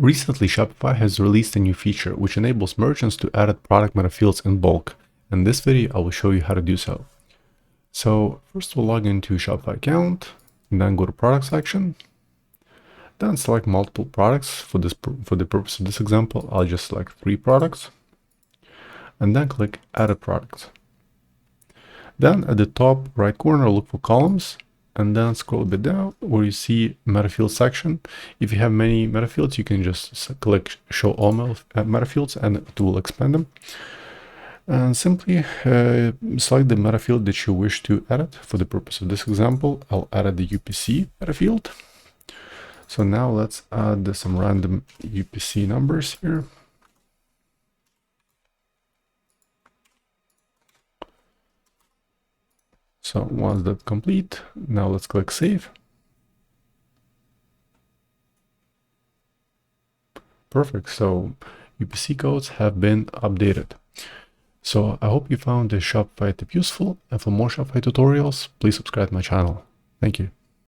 Recently, Shopify has released a new feature which enables merchants to add product metafields in bulk. In this video, I will show you how to do so. So first we'll log into Shopify account, and then go to product section. Then select multiple products. For the purpose of this example, I'll just select 3 products, and then click Add a Product. Then at the top right corner, look for columns, and then scroll a bit down where you see Metafields section. If you have many Metafields, you can just click Show All Metafields, and it will expand them. And simply select the metafield that you wish to edit. For the purpose of this example, I'll edit the UPC metafield. So now let's add some random UPC numbers here. So once that's complete, now let's click Save. Perfect. So UPC codes have been updated. So I hope you found this Shopify tip useful, and for more Shopify tutorials, please subscribe to my channel. Thank you.